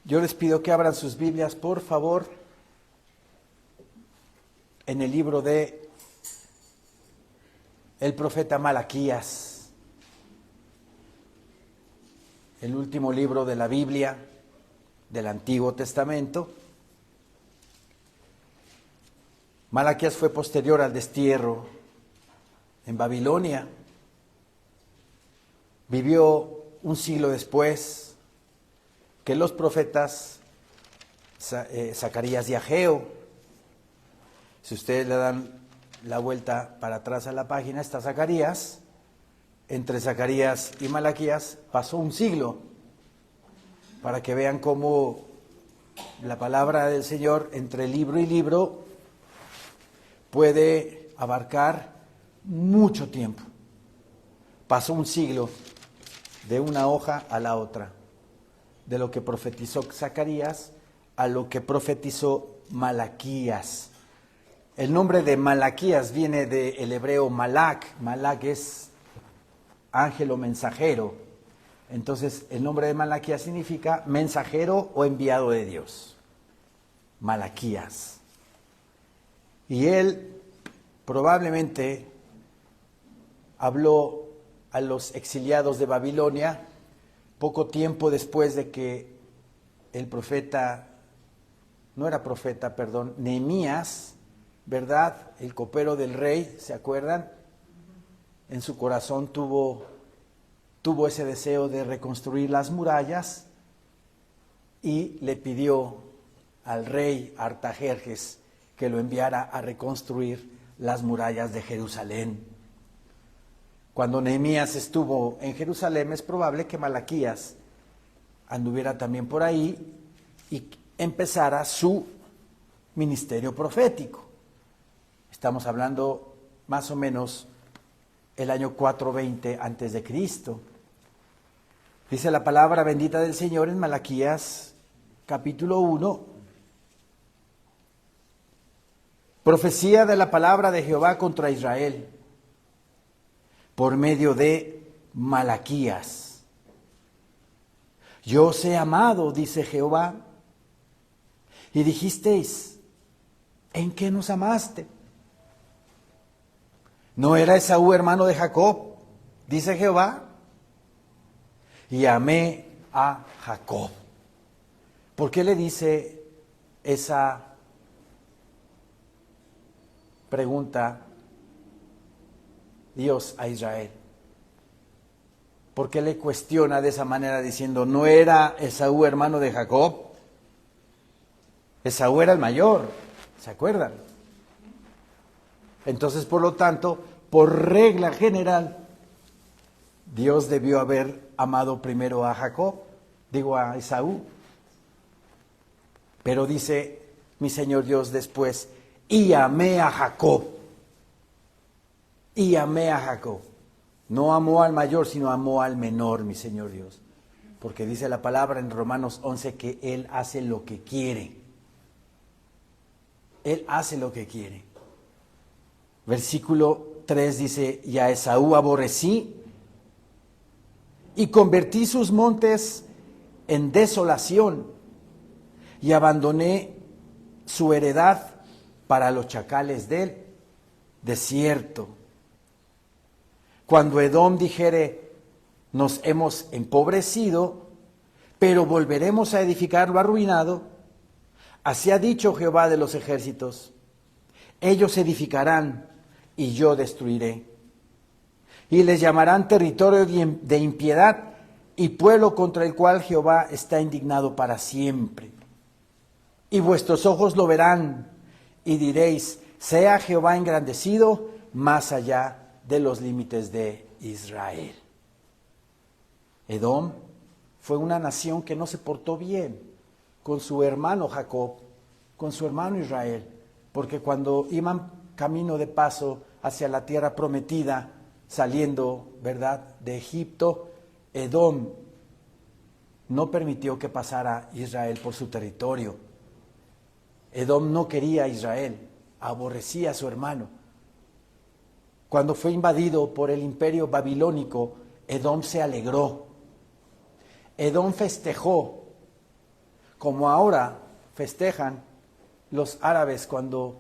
Yo les pido que abran sus Biblias, por favor, en el libro de el profeta Malaquías, el último libro de la Biblia del Antiguo Testamento. Malaquías fue posterior al destierro en Babilonia. Vivió un siglo después que los profetas Zacarías y Ageo. Si ustedes le dan la vuelta para atrás a la página, está Zacarías. Entre Zacarías y Malaquías pasó un siglo, para que vean cómo la palabra del Señor entre libro y libro puede abarcar mucho tiempo. Pasó un siglo de una hoja a la otra, de lo que profetizó Zacarías a lo que profetizó Malaquías. El nombre de Malaquías viene del hebreo malak. Malak es ángel o mensajero. Entonces, el nombre de Malaquías significa mensajero o enviado de Dios. Malaquías. Y él probablemente habló a los exiliados de Babilonia poco tiempo después de que el profeta, Nehemías, ¿verdad? El copero del rey, ¿se acuerdan? En su corazón tuvo ese deseo de reconstruir las murallas y le pidió al rey Artajerjes que lo enviara a reconstruir las murallas de Jerusalén. Cuando Nehemías estuvo en Jerusalén, es probable que Malaquías anduviera también por ahí y empezara su ministerio profético. Estamos hablando más o menos el año 420 antes de Cristo. Dice la palabra bendita del Señor en Malaquías capítulo 1. Profecía de la palabra de Jehová contra Israel por medio de Malaquías. Yo os he amado, dice Jehová, y dijisteis, ¿en qué nos amaste? ¿No era Esaú hermano de Jacob? Dice Jehová, y amé a Jacob. ¿Por qué le dice esa pregunta Dios a Israel? ¿Por qué le cuestiona de esa manera diciendo, ¿no era Esaú hermano de Jacob? Esaú era el mayor, ¿se acuerdan? Entonces, por lo tanto, por regla general, Dios debió haber amado primero a a Esaú. Pero dice mi Señor Dios después, y amé a Jacob. Y amé a Jacob. No amó al mayor, sino amó al menor, mi Señor Dios. Porque dice la palabra en Romanos 11 que Él hace lo que quiere. Él hace lo que quiere. Versículo 3 dice, y a Esaú aborrecí y convertí sus montes en desolación y abandoné su heredad para los chacales del desierto. Cuando Edom dijere, nos hemos empobrecido, pero volveremos a edificar lo arruinado, así ha dicho Jehová de los ejércitos, ellos edificarán y yo destruiré. Y les llamarán territorio de impiedad y pueblo contra el cual Jehová está indignado para siempre. Y vuestros ojos lo verán y diréis, sea Jehová engrandecido más allá de los límites de Israel. Edom fue una nación que no se portó bien con su hermano Jacob, con su hermano Israel, porque cuando iban camino de paso hacia la tierra prometida, saliendo, ¿verdad?, de Egipto, Edom no permitió que pasara Israel por su territorio. Edom no quería a Israel, aborrecía a su hermano. Cuando fue invadido por el imperio babilónico, Edom se alegró. Edom festejó como ahora festejan los árabes cuando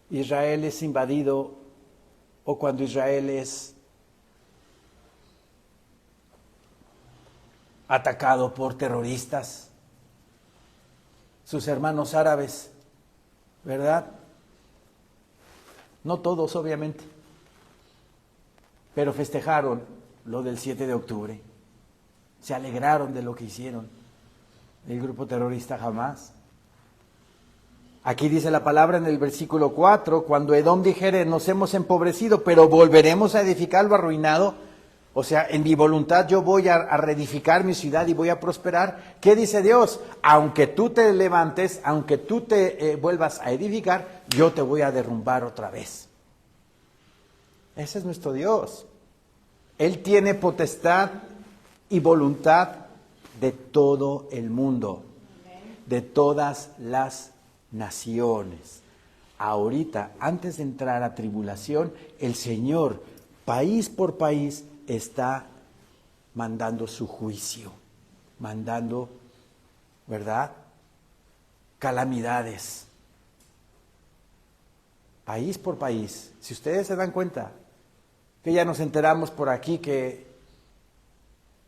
Israel es invadido o cuando Israel es atacado por terroristas. Sus hermanos árabes, ¿verdad? No todos, obviamente, pero festejaron lo del 7 de octubre. Se alegraron de lo que hicieron el grupo terrorista Hamás. Aquí dice la palabra en el versículo 4, cuando Edom dijere, nos hemos empobrecido, pero volveremos a edificar lo arruinado. O sea, en mi voluntad yo voy a reedificar mi ciudad y voy a prosperar. ¿Qué dice Dios? Aunque tú te levantes, aunque tú te vuelvas a edificar, yo te voy a derrumbar otra vez. Ese es nuestro Dios. Él tiene potestad y voluntad de todo el mundo, de todas las naciones. Ahorita, antes de entrar a tribulación, el Señor, país por país, está mandando su juicio, mandando, ¿verdad?, calamidades. País por país. Si ustedes se dan cuenta, que ya nos enteramos por aquí que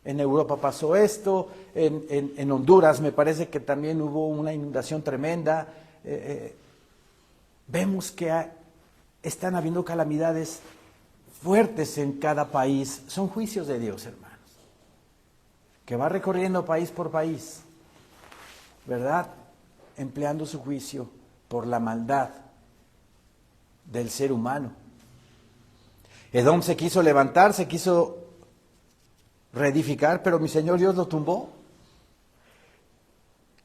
en Europa pasó esto, en Honduras me parece que también hubo una inundación tremenda. Vemos que están habiendo calamidades fuertes en cada país. Son juicios de Dios, hermanos, que va recorriendo país por país, ¿verdad?, empleando su juicio por la maldad del ser humano. Edom se quiso levantar, se quiso reedificar, pero mi Señor Dios lo tumbó.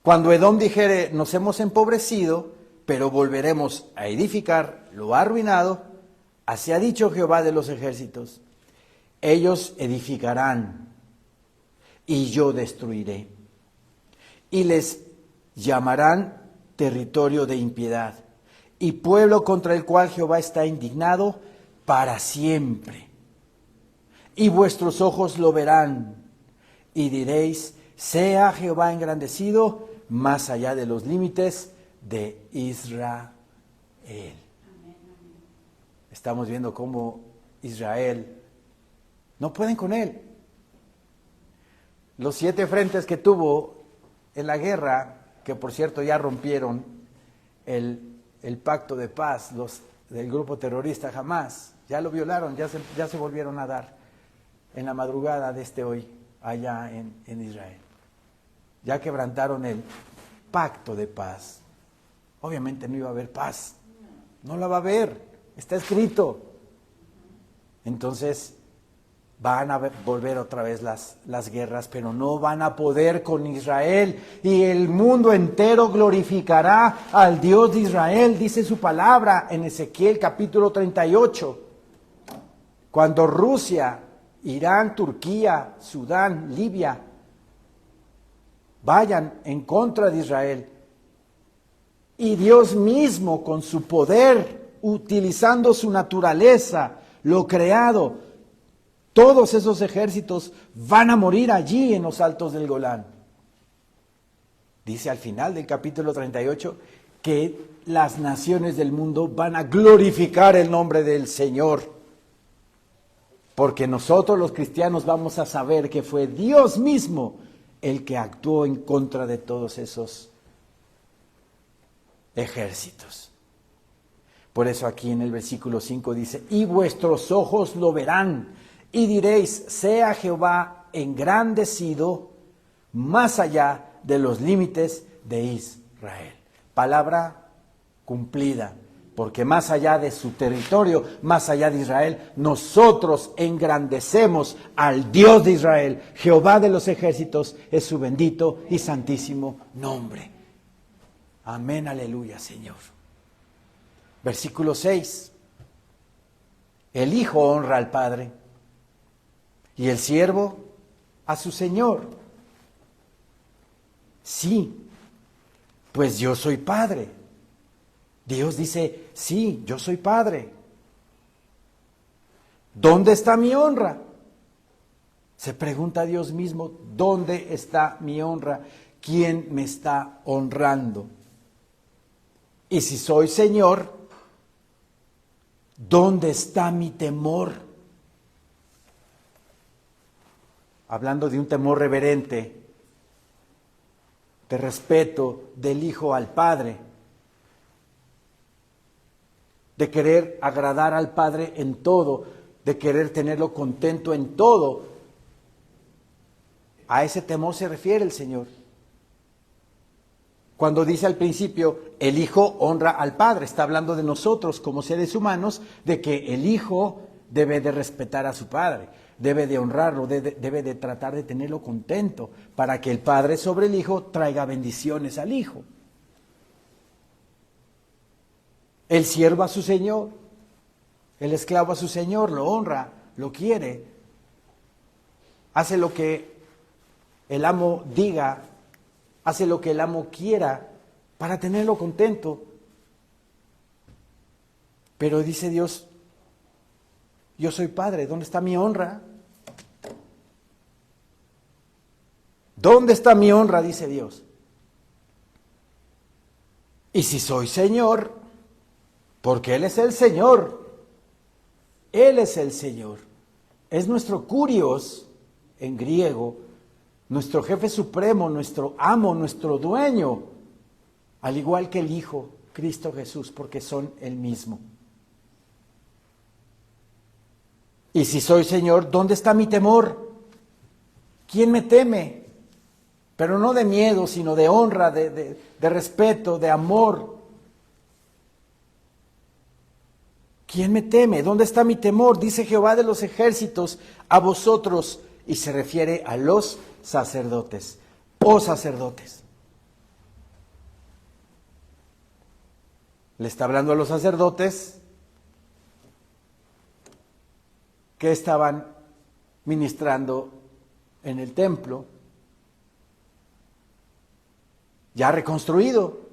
Cuando Edom dijere, nos hemos empobrecido, pero volveremos a edificar lo arruinado, así ha dicho Jehová de los ejércitos, ellos edificarán y yo destruiré, y les llamarán territorio de impiedad, y pueblo contra el cual Jehová está indignado para siempre. Y vuestros ojos lo verán, y diréis, sea Jehová engrandecido más allá de los límites de Israel. Estamos viendo cómo Israel no pueden con él. Los 7 frentes que tuvo en la guerra, que por cierto ya rompieron el pacto de paz, los del grupo terrorista Hamás, ya lo violaron, ya se volvieron a dar en la madrugada de hoy, allá en Israel. Ya quebrantaron el pacto de paz. Obviamente no iba a haber paz, no la va a haber, está escrito. Entonces van a volver otra vez las guerras, pero no van a poder con Israel, y el mundo entero glorificará al Dios de Israel, dice su palabra en Ezequiel capítulo 38. Cuando Rusia, Irán, Turquía, Sudán, Libia vayan en contra de Israel, y Dios mismo con su poder, utilizando su naturaleza, lo creado, todos esos ejércitos van a morir allí en los altos del Golán. Dice al final del capítulo 38 que las naciones del mundo van a glorificar el nombre del Señor. Porque nosotros los cristianos vamos a saber que fue Dios mismo el que actuó en contra de todos esos ejércitos. Por eso aquí en el versículo 5 dice, y vuestros ojos lo verán, y diréis, sea Jehová engrandecido más allá de los límites de Israel. Palabra cumplida. Porque más allá de su territorio, más allá de Israel, nosotros engrandecemos al Dios de Israel. Jehová de los ejércitos es su bendito y santísimo nombre. Amén, aleluya, Señor. Versículo 6. El Hijo honra al Padre y el siervo a su Señor. Sí, pues yo soy Padre. Dios dice, sí, yo soy Padre. ¿Dónde está mi honra? Se pregunta a Dios mismo, ¿dónde está mi honra? ¿Quién me está honrando? Y si soy Señor, ¿dónde está mi temor? Hablando de un temor reverente, de respeto del Hijo al Padre, de querer agradar al Padre en todo, de querer tenerlo contento en todo. A ese temor se refiere el Señor. Cuando dice al principio, el Hijo honra al Padre, está hablando de nosotros como seres humanos, de que el Hijo debe de respetar a su Padre, debe de honrarlo, debe de tratar de tenerlo contento, para que el Padre sobre el Hijo traiga bendiciones al Hijo. El siervo a su Señor, el esclavo a su Señor, lo honra, lo quiere, hace lo que el amo diga, hace lo que el amo quiera para tenerlo contento. Pero dice Dios, yo soy padre, ¿dónde está mi honra? ¿Dónde está mi honra? Dice Dios. Y si soy Señor, porque Él es el Señor, Él es el Señor, es nuestro Kurios en griego, nuestro jefe supremo, nuestro amo, nuestro dueño, al igual que el Hijo, Cristo Jesús, porque son el mismo. Y si soy Señor, ¿dónde está mi temor? ¿Quién me teme? Pero no de miedo, sino de honra, de respeto, de amor. ¿Quién me teme? ¿Dónde está mi temor? Dice Jehová de los ejércitos, a vosotros, y se refiere a los sacerdotes, oh sacerdotes. Le está hablando a los sacerdotes que estaban ministrando en el templo, ya reconstruido,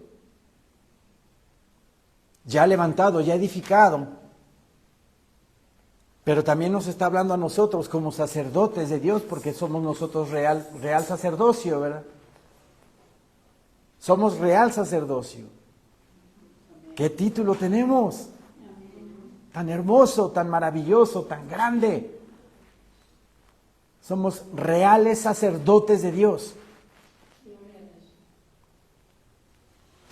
ya levantado, ya edificado. Pero también nos está hablando a nosotros como sacerdotes de Dios, porque somos nosotros real sacerdocio, ¿verdad? Somos real sacerdocio. ¿Qué título tenemos? Tan hermoso, tan maravilloso, tan grande. Somos reales sacerdotes de Dios.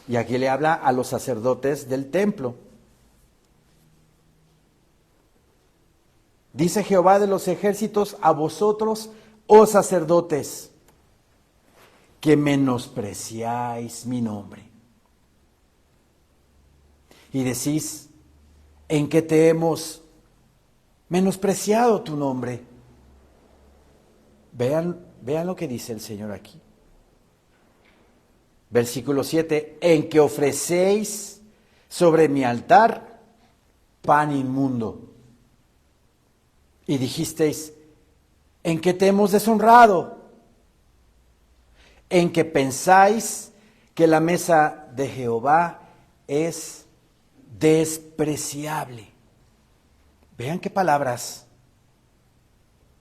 Y aquí le habla a los sacerdotes del templo. Dice Jehová de los ejércitos, a vosotros, oh sacerdotes, que menospreciáis mi nombre. Y decís, ¿en qué te hemos menospreciado tu nombre? Vean lo que dice el Señor aquí. Versículo 7, en que ofrecéis sobre mi altar pan inmundo. Y dijisteis, ¿en qué te hemos deshonrado? En que pensáis que la mesa de Jehová es despreciable. Vean qué palabras.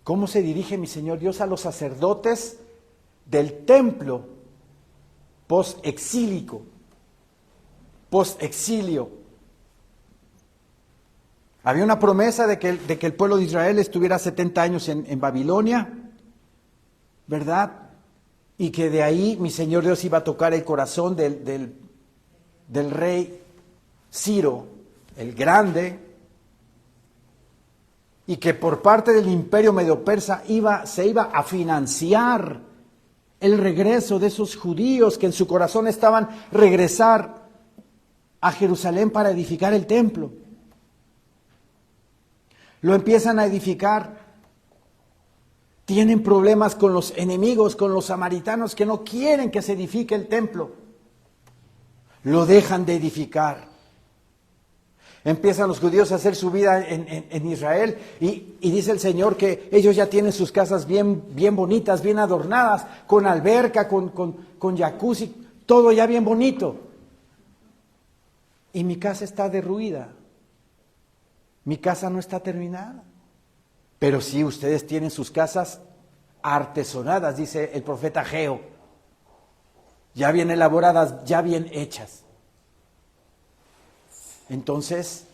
¿Cómo se dirige mi Señor Dios a los sacerdotes del templo post-exilio? Había una promesa de que el pueblo de Israel estuviera 70 años en Babilonia, ¿verdad? Y que de ahí mi Señor Dios iba a tocar el corazón del rey Ciro, el grande, y que por parte del imperio medo-persa se iba a financiar el regreso de esos judíos que en su corazón estaban regresar a Jerusalén para edificar el templo. Lo empiezan a edificar, tienen problemas con los enemigos, con los samaritanos que no quieren que se edifique el templo. Lo dejan de edificar. Empiezan los judíos a hacer su vida en Israel y dice el Señor que ellos ya tienen sus casas bien bonitas, bien adornadas, con alberca, con jacuzzi, todo ya bien bonito. Y mi casa está derruida. Mi casa no está terminada. Pero sí, ustedes tienen sus casas artesonadas, dice el profeta Ageo, ya bien elaboradas, ya bien hechas. Entonces,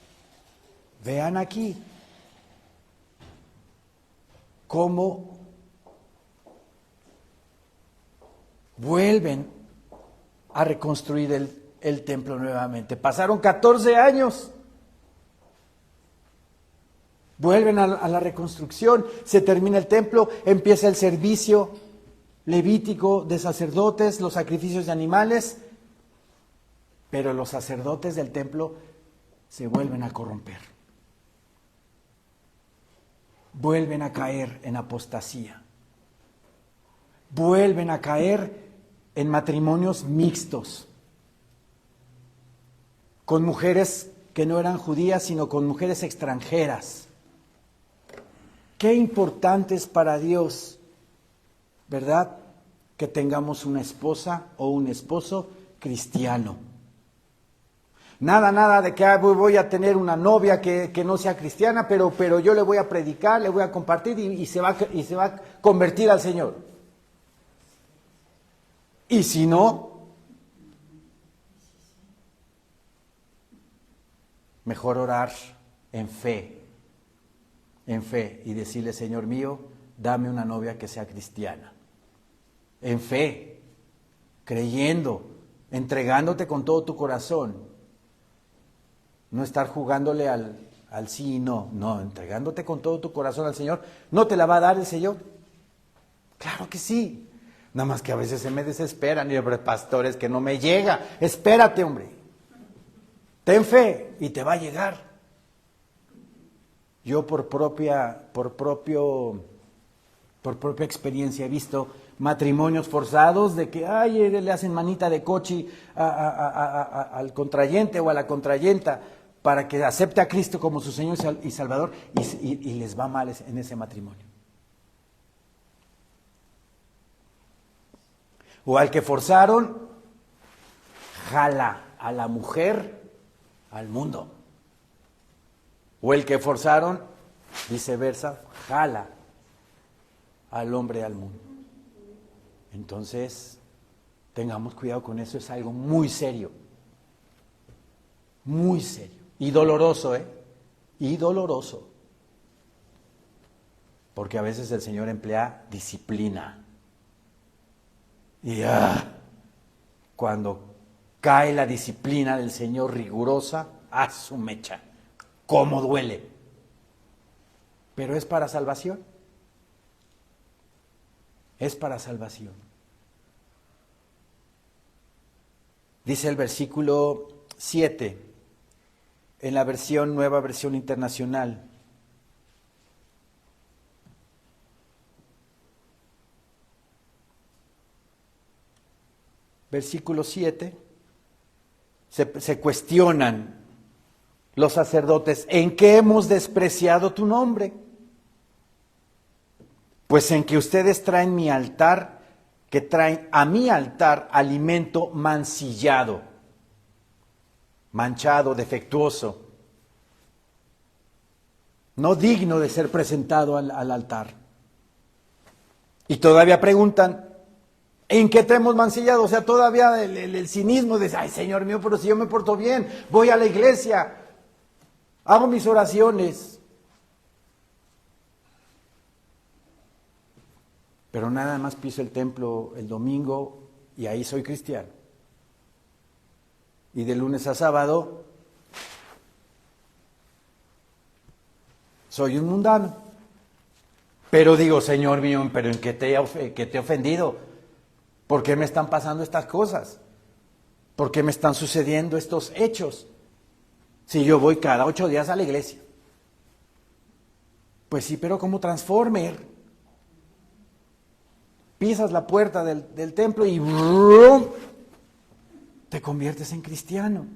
vean aquí cómo vuelven a reconstruir el templo nuevamente. Pasaron 14 años. Vuelven a la reconstrucción, se termina el templo, empieza el servicio levítico de sacerdotes, los sacrificios de animales, pero los sacerdotes del templo se vuelven a corromper. Vuelven a caer en apostasía. Vuelven a caer en matrimonios mixtos, con mujeres que no eran judías, sino con mujeres extranjeras. Qué importante es para Dios, ¿verdad?, que tengamos una esposa o un esposo cristiano. Nada de que voy a tener una novia que no sea cristiana, pero yo le voy a predicar, le voy a compartir y se va a convertir al Señor. Y si no, mejor orar en fe y decirle: Señor mío, dame una novia que sea cristiana. En fe, creyendo, entregándote con todo tu corazón. No estar jugándole al sí y no, entregándote con todo tu corazón al Señor. ¿No te la va a dar el Señor? Claro que sí. Nada más que a veces se me desesperan y hombre, pastores, que no me llega. Espérate, hombre. Ten fe y te va a llegar. Yo por propia experiencia he visto matrimonios forzados de que le hacen manita de cochi al contrayente o a la contrayenta para que acepte a Cristo como su Señor y Salvador y les va mal en ese matrimonio. O al que forzaron, jala a la mujer al mundo. O el que forzaron, viceversa, jala al hombre al mundo. Entonces, tengamos cuidado con eso, es algo muy serio. Muy serio. Y doloroso, Y doloroso. Porque a veces el Señor emplea disciplina. Y cuando cae la disciplina del Señor rigurosa, ¡a su mecha! ¡Cómo duele! Pero es para salvación. Es para salvación. Dice el versículo 7, en la nueva versión internacional. Versículo 7, se cuestionan los sacerdotes: ¿en qué hemos despreciado tu nombre? Pues en que ustedes traen a mi altar alimento mancillado, manchado, defectuoso, no digno de ser presentado al altar. Y todavía preguntan: ¿en qué te hemos mancillado? O sea, todavía el cinismo de: ay, Señor mío, pero si yo me porto bien, voy a la iglesia, hago mis oraciones. Pero nada más piso el templo el domingo y ahí soy cristiano. Y de lunes a sábado soy un mundano. Pero digo: Señor mío, ¿pero en qué te he ofendido? ¿Por qué me están pasando estas cosas? ¿Por qué me están sucediendo estos hechos? Si yo voy cada 8 días a la iglesia. Pues sí, pero como transformer. Pisas la puerta del templo y ¡brum!, te conviertes en cristiano.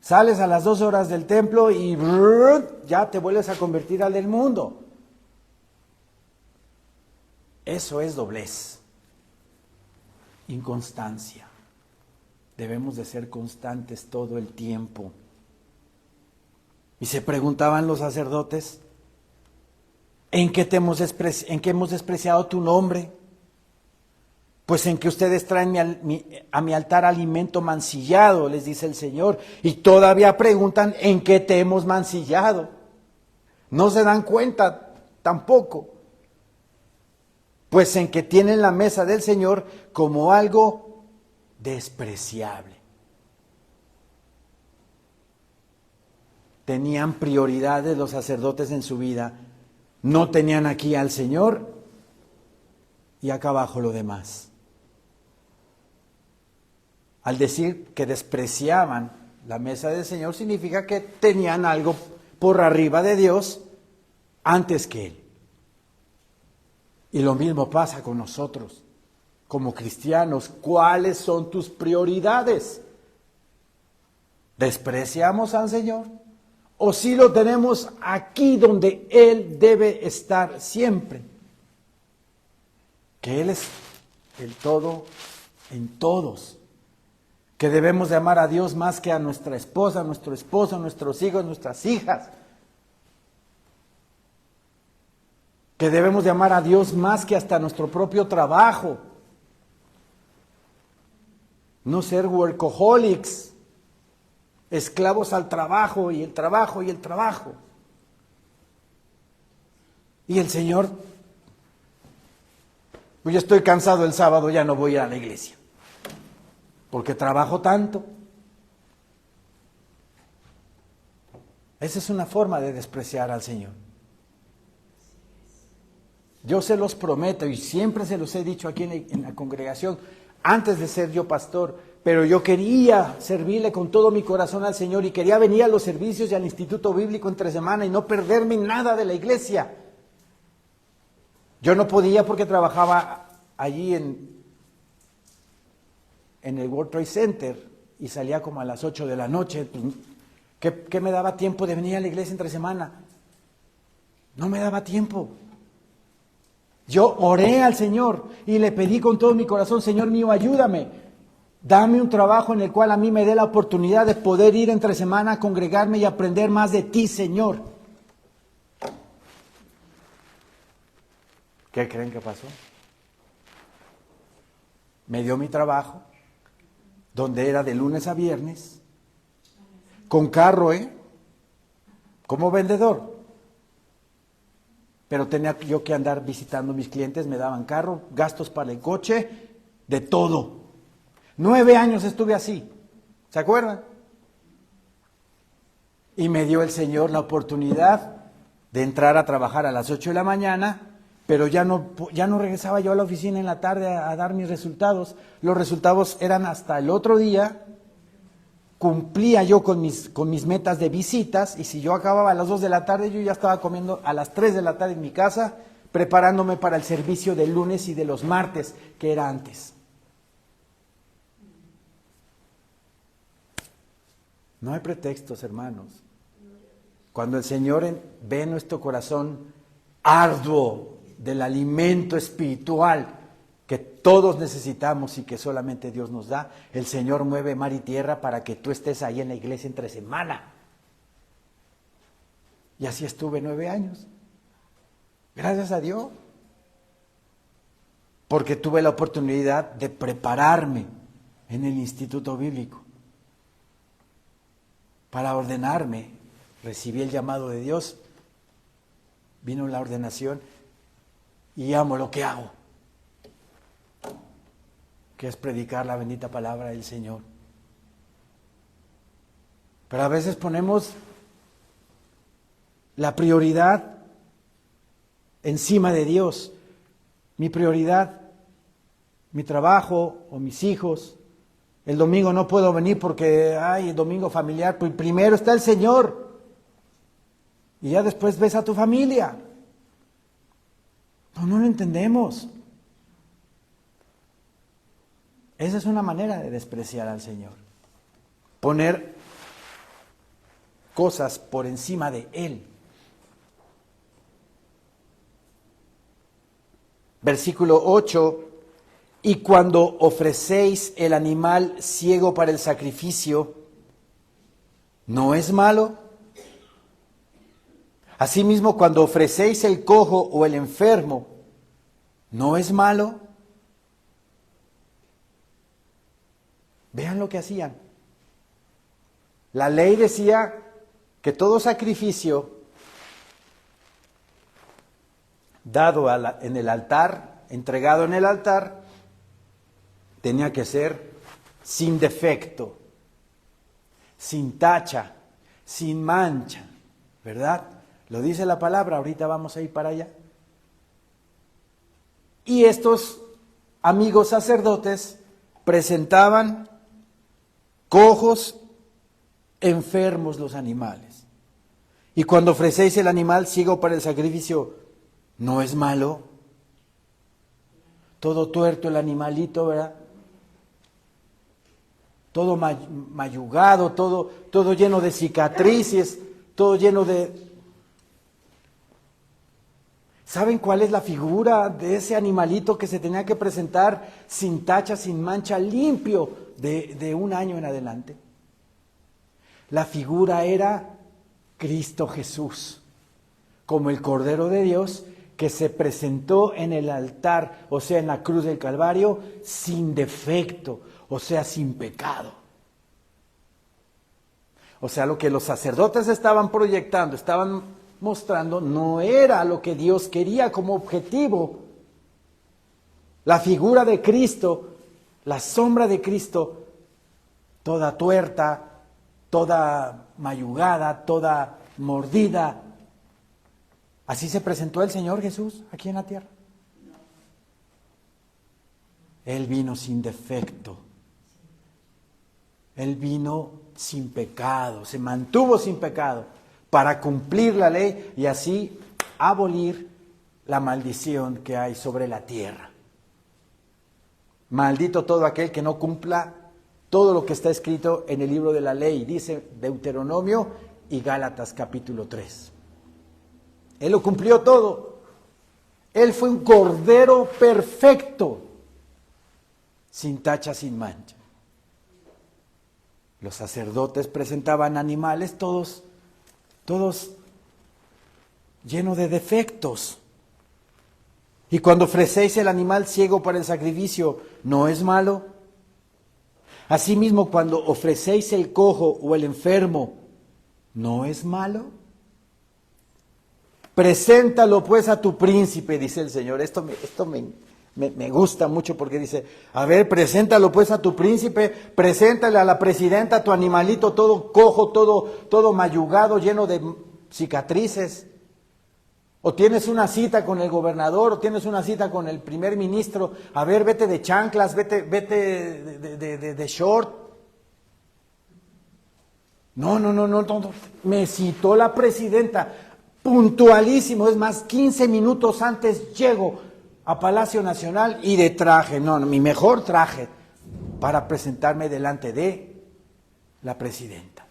Sales a las 2 horas del templo y ¡brum!, ya te vuelves a convertir al del mundo. Eso es doblez, inconstancia. Debemos de ser constantes todo el tiempo. Y se preguntaban los sacerdotes: ¿En qué hemos despreciado tu nombre? Pues en que ustedes traen a mi altar alimento mancillado, les dice el Señor, y todavía preguntan en qué te hemos mancillado. No se dan cuenta tampoco, pues en que tienen la mesa del Señor como algo despreciable. Tenían prioridades los sacerdotes en su vida, no tenían aquí al Señor y acá abajo lo demás. Al decir que despreciaban la mesa del Señor, significa que tenían algo por arriba de Dios antes que Él. Y lo mismo pasa con nosotros, como cristianos. ¿Cuáles son tus prioridades? ¿Despreciamos al Señor? ¿O si lo tenemos aquí donde Él debe estar siempre? Que Él es el todo en todos. Que debemos de amar a Dios más que a nuestra esposa, a nuestro esposo, a nuestros hijos, a nuestras hijas. Que debemos de amar a Dios más que hasta nuestro propio trabajo. No ser workaholics, esclavos al trabajo y el trabajo y el trabajo. Y el Señor, pues yo estoy cansado el sábado, ya no voy a ir a la iglesia. Porque trabajo tanto. Esa es una forma de despreciar al Señor. Yo se los prometo y siempre se los he dicho aquí en la congregación, antes de ser yo pastor, pero yo quería servirle con todo mi corazón al Señor y quería venir a los servicios y al Instituto Bíblico entre semana y no perderme nada de la iglesia. Yo no podía porque trabajaba allí en el World Trade Center y salía como a las 8 de la noche. Pues, ¿qué me daba tiempo de venir a la iglesia entre semana? No me daba tiempo. Yo oré al Señor y le pedí con todo mi corazón: Señor mío, ayúdame, dame un trabajo en el cual a mí me dé la oportunidad de poder ir entre semana a congregarme y aprender más de ti, Señor. ¿Qué creen que pasó? Me dio mi trabajo, donde era de lunes a viernes, con carro, como vendedor. Pero tenía yo que andar visitando a mis clientes, me daban carro, gastos para el coche, de todo. 9 años estuve así, ¿se acuerdan? Y me dio el Señor la oportunidad de entrar a trabajar a las 8 de la mañana, pero ya no regresaba yo a la oficina en la tarde a dar mis resultados. Los resultados eran hasta el otro día. Cumplía yo con mis metas de visitas, y si yo acababa a las 2 de la tarde, yo ya estaba comiendo a las 3 de la tarde en mi casa, preparándome para el servicio del lunes y de los martes, que era antes. No hay pretextos, hermanos. Cuando el Señor ve nuestro corazón arduo del alimento espiritual que todos necesitamos y que solamente Dios nos da, el Señor mueve mar y tierra para que tú estés ahí en la iglesia entre semana. Y así estuve 9 años. Gracias a Dios. Porque tuve la oportunidad de prepararme en el Instituto Bíblico para ordenarme. Recibí el llamado de Dios, vino la ordenación y amo lo que hago, que es predicar la bendita palabra del Señor. Pero a veces ponemos la prioridad encima de Dios. Mi prioridad, mi trabajo o mis hijos. El domingo no puedo venir porque hay domingo familiar. Pues primero está el Señor. Y ya después ves a tu familia. No lo entendemos. Esa es una manera de despreciar al Señor. Poner cosas por encima de Él. Versículo 8. Y cuando ofrecéis el animal ciego para el sacrificio, ¿no es malo? Asimismo, cuando ofrecéis el cojo o el enfermo, ¿no es malo? Vean lo que hacían. La ley decía que todo sacrificio dado en el altar, entregado en el altar, tenía que ser sin defecto, sin tacha, sin mancha, ¿verdad? Lo dice la palabra, ahorita vamos a ir para allá. Y estos amigos sacerdotes presentaban cojos, enfermos los animales. Y cuando ofrecéis el animal ciego para el sacrificio, ¿no es malo? Todo tuerto el animalito, ¿verdad? Todo mayugado, todo lleno de cicatrices, todo lleno de... ¿Saben cuál es la figura de ese animalito que se tenía que presentar sin tacha, sin mancha, limpio de 1 año en adelante? La figura era Cristo Jesús, como el Cordero de Dios que se presentó en el altar, o sea, en la cruz del Calvario, sin defecto, o sea, sin pecado. O sea, lo que los sacerdotes estaban proyectando, estaban mostrando, no era lo que Dios quería como objetivo. La figura de Cristo, la sombra de Cristo, toda tuerta, toda mayugada, toda mordida. ¿Así se presentó el Señor Jesús aquí en la tierra? Él vino sin defecto. Él vino sin pecado, se mantuvo sin pecado para cumplir la ley y así abolir la maldición que hay sobre la tierra. Maldito todo aquel que no cumpla todo lo que está escrito en el libro de la ley, dice Deuteronomio y Gálatas capítulo 3. Él lo cumplió todo. Él fue un cordero perfecto, sin tacha, sin mancha. Los sacerdotes presentaban animales todos llenos de defectos. Y cuando ofrecéis el animal ciego para el sacrificio, ¿no es malo? Asimismo, cuando ofrecéis el cojo o el enfermo, ¿no es malo? Preséntalo pues a tu príncipe, dice el Señor. Esto me gusta mucho porque dice, a ver, preséntalo pues a tu príncipe, preséntale a la presidenta tu animalito todo cojo, todo mayugado, lleno de cicatrices. O tienes una cita con el gobernador, o tienes una cita con el primer ministro, a ver, vete de chanclas, vete de short. No, me citó la presidenta, puntualísimo, es más, 15 minutos antes llego a Palacio Nacional y de traje, mi mejor traje, para presentarme delante de la presidenta.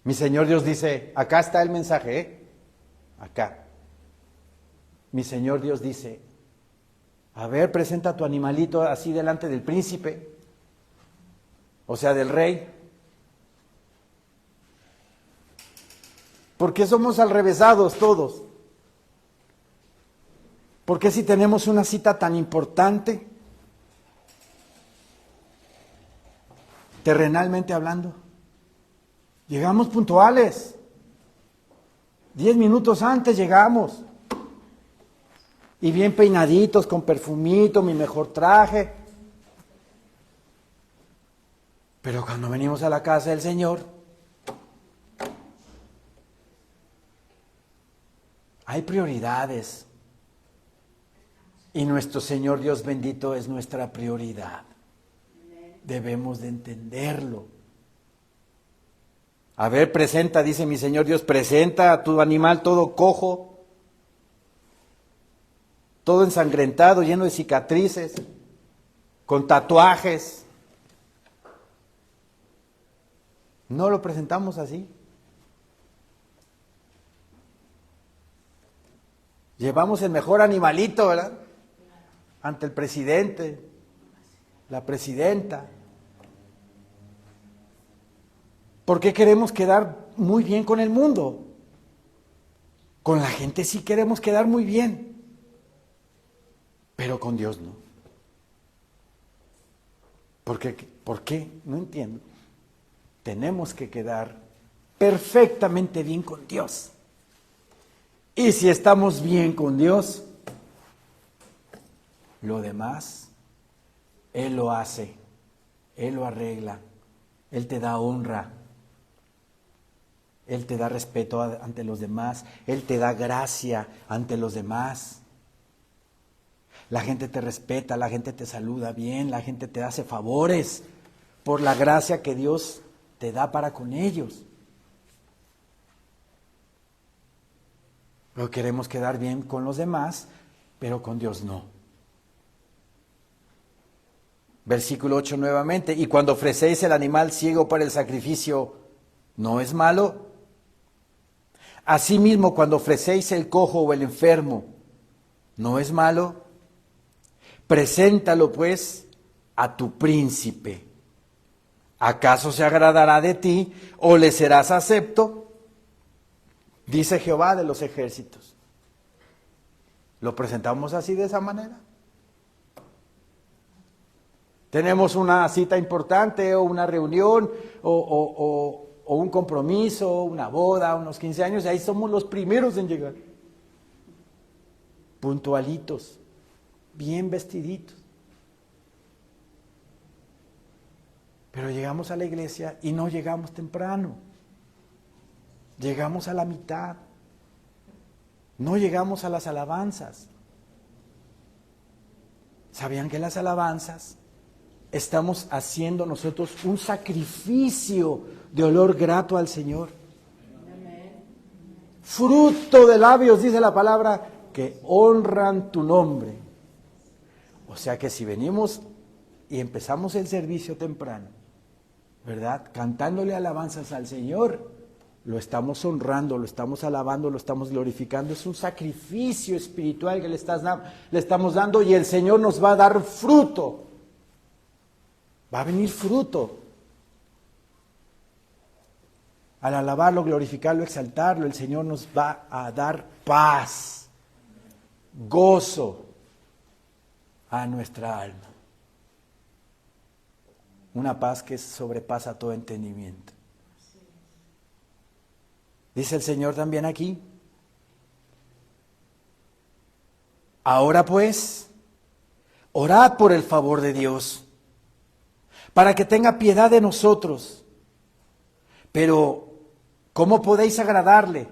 Mi Señor Dios dice, acá está el mensaje, acá. Mi Señor Dios dice, a ver, presenta tu animalito así delante del príncipe, o sea, del rey. ¿Por qué somos alrevesados todos? ¿Por qué si tenemos una cita tan importante, terrenalmente hablando, llegamos puntuales? 10 minutos antes llegamos. Y bien peinaditos, con perfumito, mi mejor traje. Pero cuando venimos a la casa del Señor, hay prioridades. Y nuestro Señor Dios bendito es nuestra prioridad. Debemos de entenderlo. A ver, presenta, dice mi Señor Dios, presenta a tu animal todo cojo, todo ensangrentado, lleno de cicatrices, con tatuajes. No lo presentamos así. Llevamos el mejor animalito, ¿verdad? Ante el presidente, la presidenta. ¿Por qué queremos quedar muy bien con el mundo? Con la gente sí queremos quedar muy bien, pero con Dios no. ¿Por qué? No entiendo. Tenemos que quedar perfectamente bien con Dios. Y si estamos bien con Dios, lo demás, Él lo hace, Él lo arregla, Él te da honra, Él te da respeto ante los demás, Él te da gracia ante los demás. La gente te respeta, la gente te saluda bien, la gente te hace favores por la gracia que Dios te da para con ellos. Pero queremos quedar bien con los demás, pero con Dios no. Versículo 8 nuevamente, y cuando ofrecéis el animal ciego para el sacrificio, ¿no es malo? Asimismo, cuando ofrecéis el cojo o el enfermo, ¿no es malo? Preséntalo pues a tu príncipe. ¿Acaso se agradará de ti o le serás acepto? Dice Jehová de los ejércitos. ¿Lo presentamos así de esa manera? Tenemos una cita importante o una reunión o un compromiso, una boda, unos 15 años, y ahí somos los primeros en llegar. Puntualitos, bien vestiditos. Pero llegamos a la iglesia y no llegamos temprano. Llegamos a la mitad. No llegamos a las alabanzas. ¿Sabían que las alabanzas estamos haciendo nosotros un sacrificio de olor grato al Señor? Fruto de labios, dice la palabra, que honran tu nombre. O sea que si venimos y empezamos el servicio temprano, ¿verdad? Cantándole alabanzas al Señor, lo estamos honrando, lo estamos alabando, lo estamos glorificando. Es un sacrificio espiritual que le estamos dando, y el Señor nos va a dar fruto. Va a venir fruto. Al alabarlo, glorificarlo, exaltarlo, el Señor nos va a dar paz, gozo a nuestra alma. Una paz que sobrepasa todo entendimiento. Dice el Señor también aquí: ahora pues, orad por el favor de Dios, para que tenga piedad de nosotros. Pero, ¿cómo podéis agradarle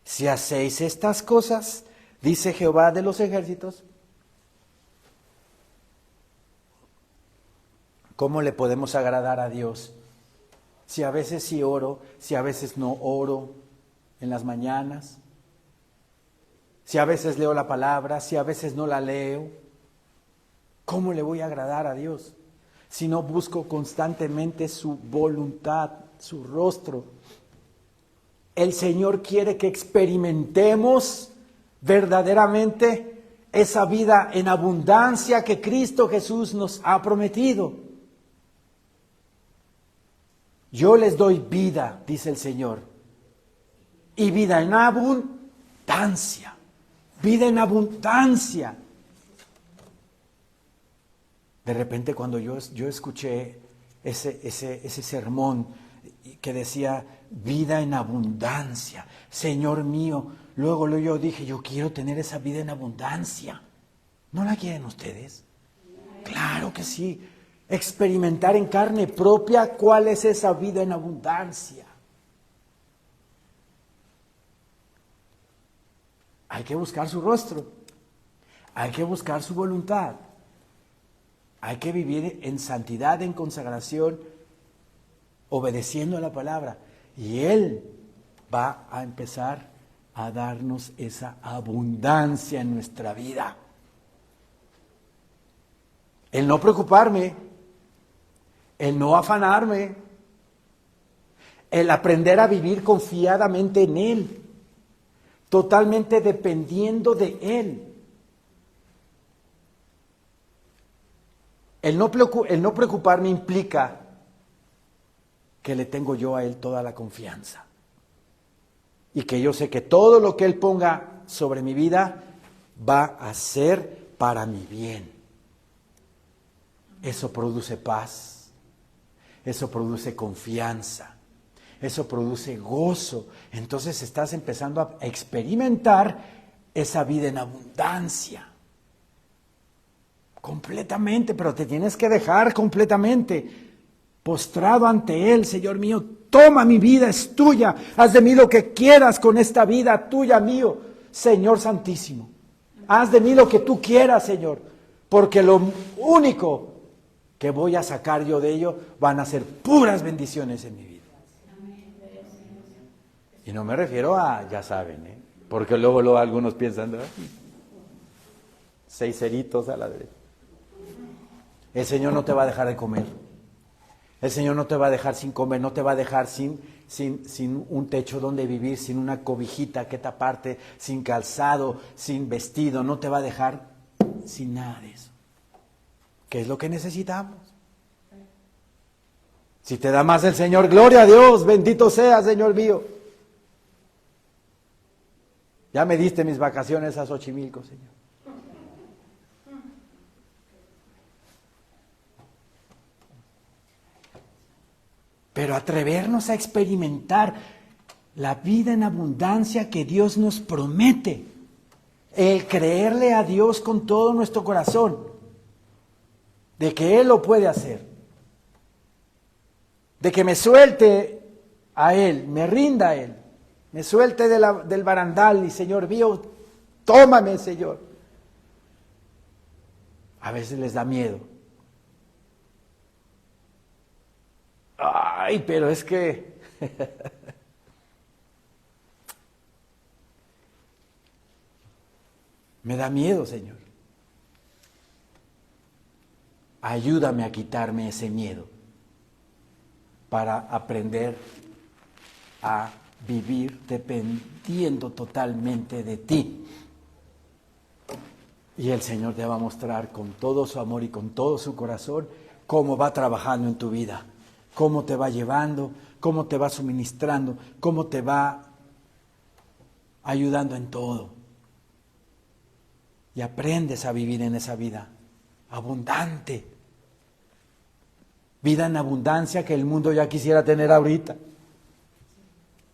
si hacéis estas cosas? Dice Jehová de los ejércitos. ¿Cómo le podemos agradar a Dios? Si a veces sí oro, si a veces no oro en las mañanas, si a veces leo la palabra, si a veces no la leo. ¿Cómo le voy a agradar a Dios si no busco constantemente su voluntad, su rostro? El Señor quiere que experimentemos verdaderamente esa vida en abundancia que Cristo Jesús nos ha prometido. Yo les doy vida, dice el Señor, y vida en abundancia, vida en abundancia. De repente cuando yo escuché ese sermón que decía vida en abundancia, Señor mío, luego yo dije, yo quiero tener esa vida en abundancia. ¿No la quieren ustedes? Claro que sí. Experimentar en carne propia cuál es esa vida en abundancia. Hay que buscar su rostro, hay que buscar su voluntad, hay que vivir en santidad, en consagración, obedeciendo a la palabra, y Él va a empezar a darnos esa abundancia en nuestra vida. El no preocuparme, el no afanarme, el aprender a vivir confiadamente en Él, totalmente dependiendo de Él. El no preocuparme implica que le tengo yo a Él toda la confianza. y que yo sé que todo lo que Él ponga sobre mi vida va a ser para mi bien. Eso produce paz, eso produce confianza, eso produce gozo. Entonces estás empezando a experimentar esa vida en abundancia. Completamente, pero te tienes que dejar completamente postrado ante Él. Señor mío, toma mi vida, es tuya. Haz de mí lo que quieras con esta vida tuya, mío. Señor Santísimo, haz de mí lo que tú quieras, Señor, porque lo único que voy a sacar yo de ello van a ser puras bendiciones en mi vida. Y no me refiero a, ya saben, porque luego algunos piensan, 6 ceritos a la derecha. El Señor no te va a dejar de comer. El Señor no te va a dejar sin comer, no te va a dejar sin un techo donde vivir, sin una cobijita que taparte, sin calzado, sin vestido. No te va a dejar sin nada de eso. ¿Qué es lo que necesitamos? Si te da más el Señor, gloria a Dios, bendito sea, Señor mío. Ya me diste mis vacaciones a Xochimilco, Señor. Pero atrevernos a experimentar la vida en abundancia que Dios nos promete. El creerle a Dios con todo nuestro corazón, de que Él lo puede hacer. De que me suelte a Él, me rinda a Él, me suelte del barandal y Señor mío, tómame, Señor. A veces les da miedo. Ay, pero es que me da miedo, Señor. Ayúdame a quitarme ese miedo para aprender a vivir dependiendo totalmente de ti. Y el Señor te va a mostrar con todo su amor y con todo su corazón cómo va trabajando en tu vida, cómo te va llevando, cómo te va suministrando, cómo te va ayudando en todo. Y aprendes a vivir en esa vida abundante. Vida en abundancia que el mundo ya quisiera tener ahorita.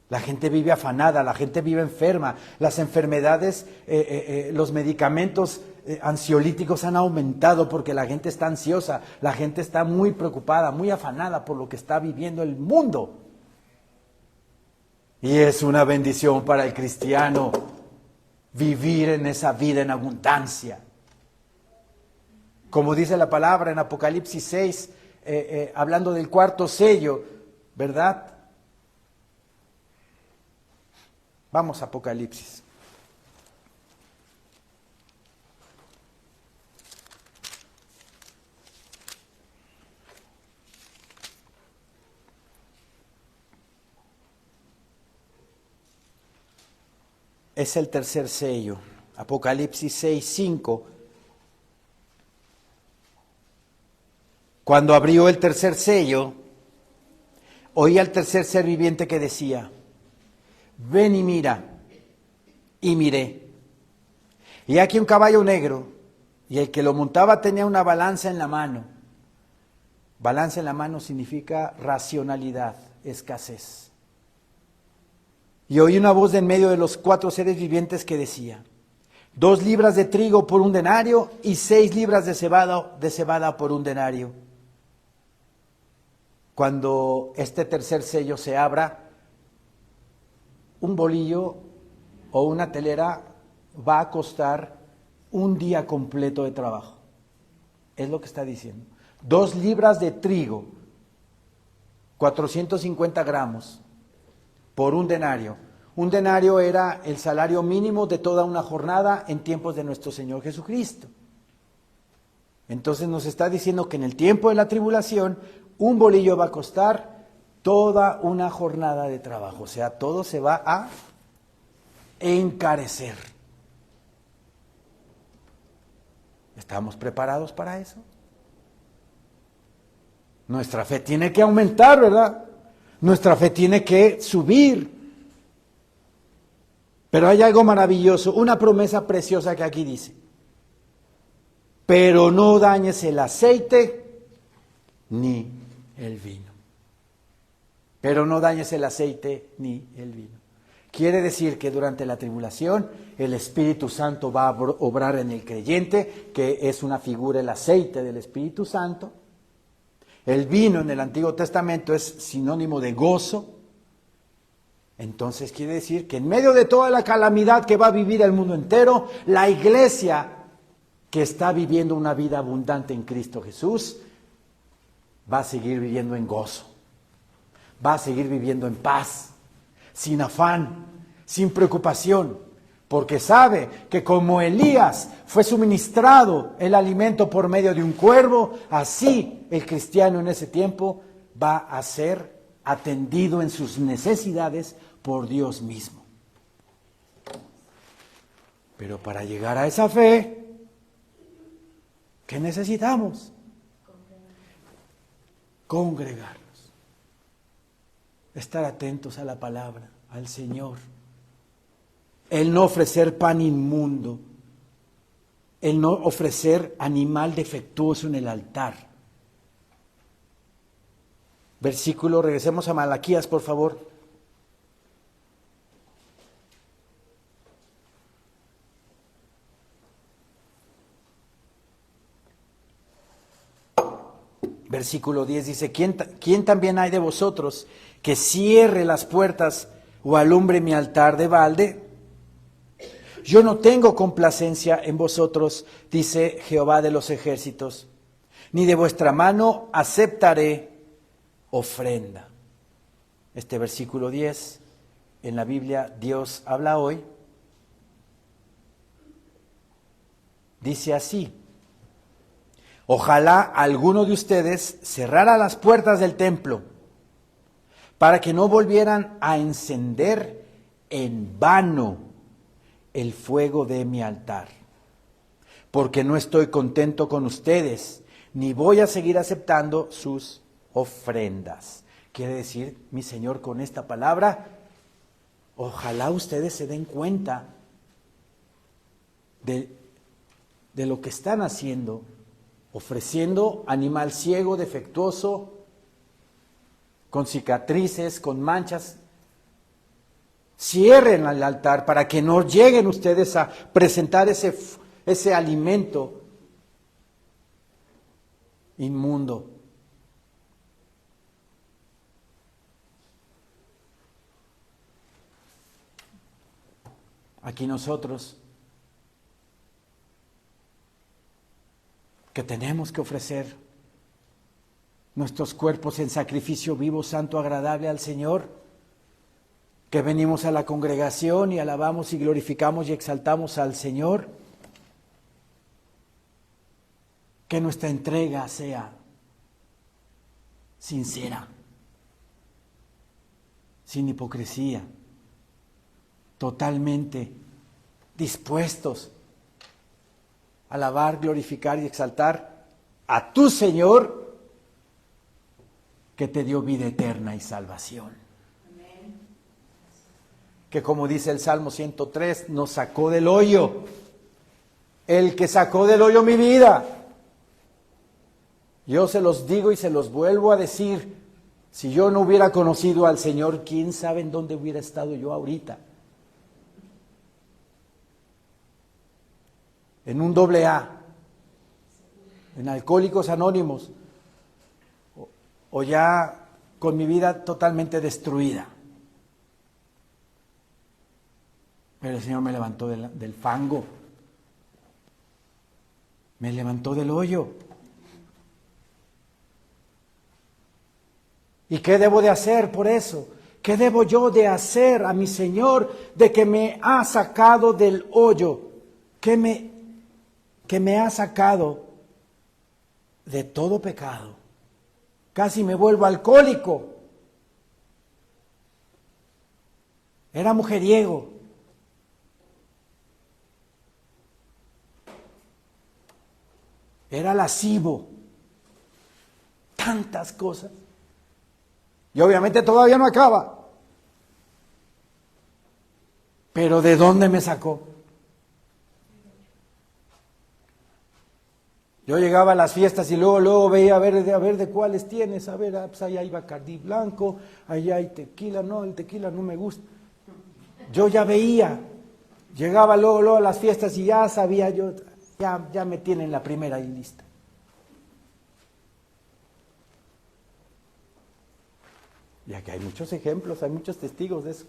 La gente vive afanada, la gente vive enferma, las enfermedades, los medicamentos ansiolíticos han aumentado porque la gente está ansiosa, la gente está muy preocupada, muy afanada por lo que está viviendo el mundo. Y es una bendición para el cristiano vivir en esa vida en abundancia. Como dice la palabra en Apocalipsis 6, hablando del cuarto sello, ¿verdad? Vamos a Apocalipsis. Es el tercer sello, Apocalipsis 6:5. Cuando abrió el tercer sello, oí al tercer ser viviente que decía: ven y mira. Y miré. Y aquí un caballo negro, y el que lo montaba tenía una balanza en la mano. Balanza en la mano significa racionalidad, escasez. Y oí una voz de en medio de los 4 seres vivientes que decía: 2 libras de trigo por 1 denario y 6 libras de cebada por 1 denario. Cuando este tercer sello se abra, un bolillo o una telera va a costar un día completo de trabajo. Es lo que está diciendo. 2 libras de trigo, 450 gramos, por 1 denario. 1 denario era el salario mínimo de toda una jornada en tiempos de nuestro Señor Jesucristo. Entonces nos está diciendo que en el tiempo de la tribulación, un bolillo va a costar toda una jornada de trabajo. O sea, todo se va a encarecer. ¿Estamos preparados para eso? Nuestra fe tiene que aumentar, ¿verdad? Nuestra fe tiene que subir. Pero hay algo maravilloso, una promesa preciosa que aquí dice. Pero no dañes el aceite ni el vino. Pero no dañes el aceite ni el vino. Quiere decir que durante la tribulación el Espíritu Santo va a obrar en el creyente, que es una figura, el aceite del Espíritu Santo. El vino en el Antiguo Testamento es sinónimo de gozo. Entonces quiere decir que en medio de toda la calamidad que va a vivir el mundo entero, la iglesia que está viviendo una vida abundante en Cristo Jesús va a seguir viviendo en gozo, va a seguir viviendo en paz, sin afán, sin preocupación, porque sabe que como Elías fue suministrado el alimento por medio de un cuervo, así el cristiano en ese tiempo va a ser atendido en sus necesidades por Dios mismo. Pero para llegar a esa fe, ¿qué necesitamos? Congregarnos. Estar atentos a la palabra, al Señor. El no ofrecer pan inmundo. El no ofrecer animal defectuoso en el altar. Versículo, regresemos a Malaquías, por favor. Versículo 10 dice, ¿quién también hay de vosotros que cierre las puertas o alumbre mi altar de balde? Yo no tengo complacencia en vosotros, dice Jehová de los ejércitos, ni de vuestra mano aceptaré ofrenda. Este versículo 10, en la Biblia Dios habla hoy, dice así: ojalá alguno de ustedes cerrara las puertas del templo para que no volvieran a encender en vano el fuego de mi altar, porque no estoy contento con ustedes, ni voy a seguir aceptando sus ofrendas. Quiere decir, mi Señor, con esta palabra, ojalá ustedes se den cuenta de lo que están haciendo, ofreciendo animal ciego, defectuoso, con cicatrices, con manchas. Cierren el altar para que no lleguen ustedes a presentar ese alimento inmundo. Aquí nosotros, que tenemos que ofrecer nuestros cuerpos en sacrificio vivo, santo, agradable al Señor, que venimos a la congregación y alabamos y glorificamos y exaltamos al Señor, que nuestra entrega sea sincera, sin hipocresía, totalmente dispuestos a alabar, glorificar y exaltar a tu Señor, que te dio vida eterna y salvación. Amén. Que como dice el Salmo 103, nos sacó del hoyo, el que sacó del hoyo mi vida. Yo se los digo y se los vuelvo a decir, si yo no hubiera conocido al Señor, quién sabe en dónde hubiera estado yo ahorita. En un AA, en Alcohólicos Anónimos, o ya con mi vida totalmente destruida. Pero el Señor me levantó del fango, me levantó del hoyo. ¿Y qué debo de hacer por eso? ¿Qué debo yo de hacer a mi Señor de que me ha sacado del hoyo? Que me ha sacado de todo pecado. Casi me vuelvo alcohólico. Era mujeriego. Era lascivo. Tantas cosas. Y obviamente todavía no acaba. Pero ¿de dónde me sacó? Yo llegaba a las fiestas y luego veía a ver de cuáles tienes, a ver, pues allá hay Bacardí blanco, allá hay tequila, no, el tequila no me gusta. Yo ya veía, llegaba luego a las fiestas y ya sabía yo, ya me tienen la primera ahí lista. Y aquí hay muchos ejemplos, hay muchos testigos de eso.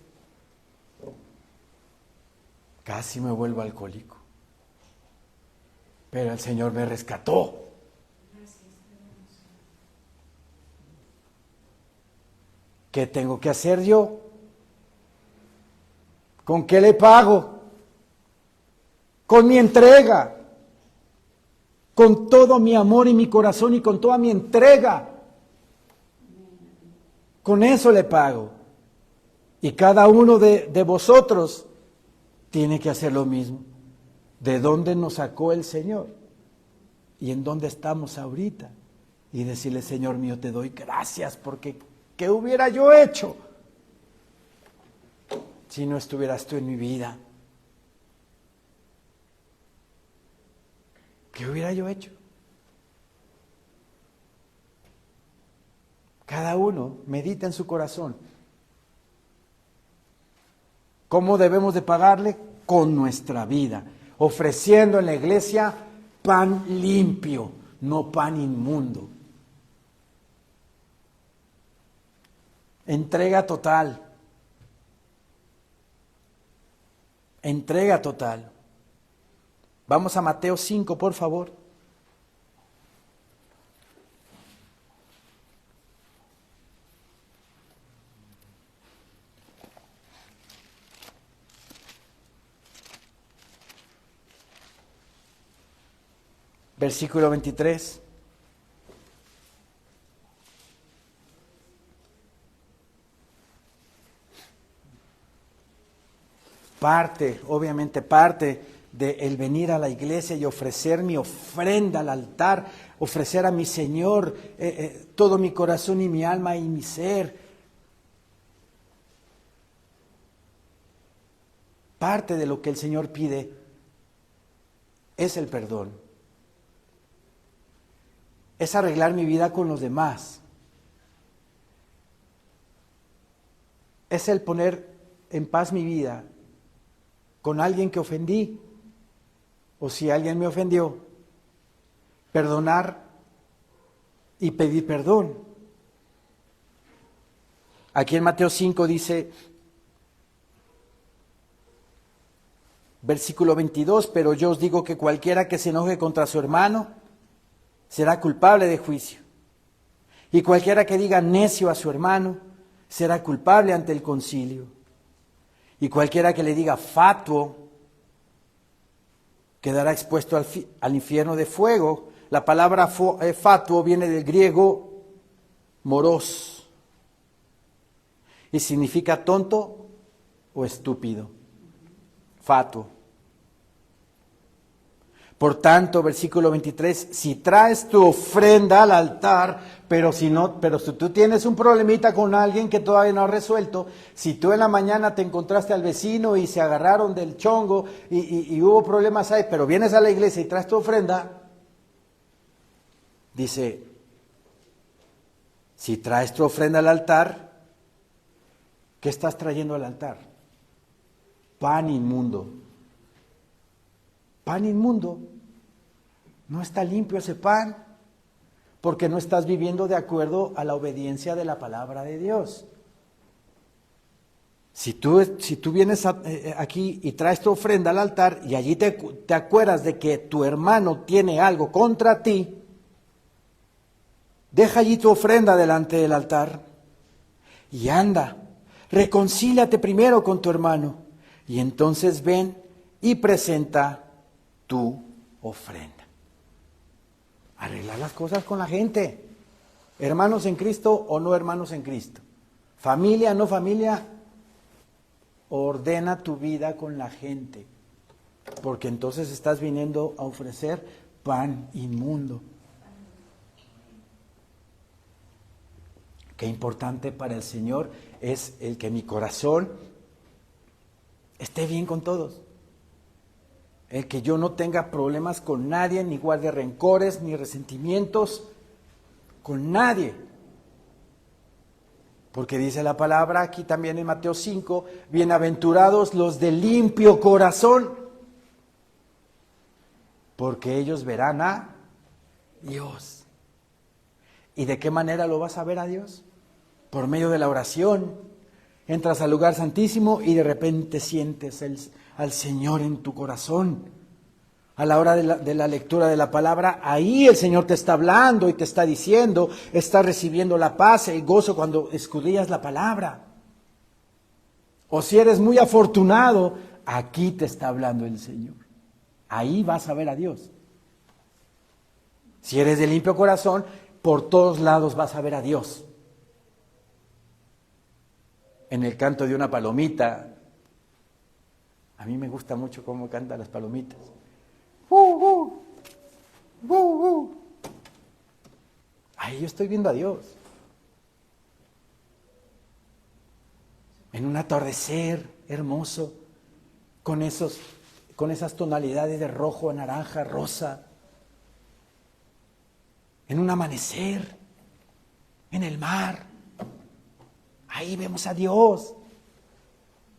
Casi me vuelvo alcohólico. Pero el Señor me rescató. ¿Qué tengo que hacer yo? ¿Con qué le pago? Con mi entrega. Con todo mi amor y mi corazón y con toda mi entrega. Con eso le pago. Y cada uno de vosotros tiene que hacer lo mismo. ¿De dónde nos sacó el Señor? ¿Y en dónde estamos ahorita? Y decirle, Señor mío, te doy gracias porque ¿qué hubiera yo hecho si no estuvieras tú en mi vida? ¿Qué hubiera yo hecho? Cada uno medita en su corazón. ¿Cómo debemos de pagarle? Con nuestra vida, ofreciendo en la iglesia pan limpio, no pan inmundo. Entrega total. Entrega total. Vamos a Mateo 5, por favor. Versículo 23. Obviamente parte de el venir a la iglesia y ofrecer mi ofrenda al altar, ofrecer a mi Señor todo mi corazón y mi alma y mi ser. Parte de lo que el Señor pide es el perdón. Es arreglar mi vida con los demás. Es el poner en paz mi vida con alguien que ofendí, o si alguien me ofendió, perdonar y pedir perdón. Aquí en Mateo 5 dice, versículo 22, pero yo os digo que cualquiera que se enoje contra su hermano será culpable de juicio. Y cualquiera que diga necio a su hermano será culpable ante el concilio. Y cualquiera que le diga fatuo quedará expuesto al infierno de fuego. La palabra fatuo viene del griego moros y significa tonto o estúpido. Fatuo. Por tanto, versículo 23, si traes tu ofrenda al altar, pero si tú tienes un problemita con alguien que todavía no has resuelto, si tú en la mañana te encontraste al vecino y se agarraron del chongo y hubo problemas ahí, pero vienes a la iglesia y traes tu ofrenda, dice, si traes tu ofrenda al altar, ¿qué estás trayendo al altar? Pan inmundo. Pan inmundo. No está limpio ese pan, porque no estás viviendo de acuerdo a la obediencia de la palabra de Dios. Si tú vienes aquí y traes tu ofrenda al altar y allí te acuerdas de que tu hermano tiene algo contra ti, deja allí tu ofrenda delante del altar y anda, reconcíliate primero con tu hermano y entonces ven y presenta tu ofrenda. Arreglar las cosas con la gente. Hermanos en Cristo o no hermanos en Cristo. Familia, no familia. Ordena tu vida con la gente. Porque entonces estás viniendo a ofrecer pan inmundo. Qué importante para el Señor es el que mi corazón esté bien con todos. El que yo no tenga problemas con nadie, ni guarde rencores, ni resentimientos con nadie. Porque dice la palabra aquí también en Mateo 5, bienaventurados los de limpio corazón, porque ellos verán a Dios. ¿Y de qué manera lo vas a ver a Dios? Por medio de la oración. Entras al lugar santísimo y de repente sientes al Señor en tu corazón. A la hora de la lectura de la palabra, ahí el Señor te está hablando y te está diciendo, estás recibiendo la paz y el gozo cuando escudriñas la palabra. O si eres muy afortunado, aquí te está hablando el Señor. Ahí vas a ver a Dios. Si eres de limpio corazón, por todos lados vas a ver a Dios. En el canto de una palomita, a mí me gusta mucho cómo cantan las palomitas. Ahí yo estoy viendo a Dios. En un atardecer hermoso, con esas tonalidades de rojo, naranja, rosa. En un amanecer, en el mar. Ahí vemos a Dios.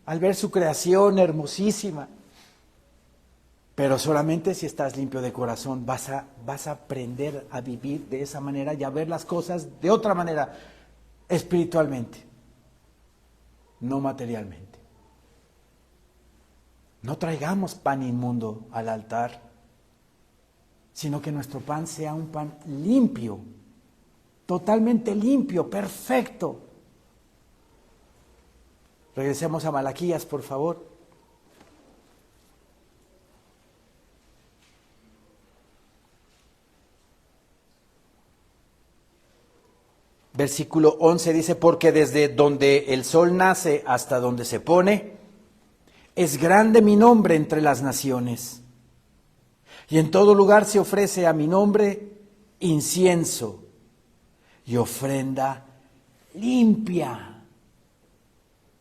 Al ver su creación hermosísima. Pero solamente si estás limpio de corazón vas a aprender a vivir de esa manera y a ver las cosas de otra manera, espiritualmente, no materialmente. No traigamos pan inmundo al altar, sino que nuestro pan sea un pan limpio, totalmente limpio, perfecto. Regresemos a Malaquías, por favor. Versículo 11 dice, porque desde donde el sol nace hasta donde se pone, es grande mi nombre entre las naciones. Y en todo lugar se ofrece a mi nombre incienso y ofrenda limpia.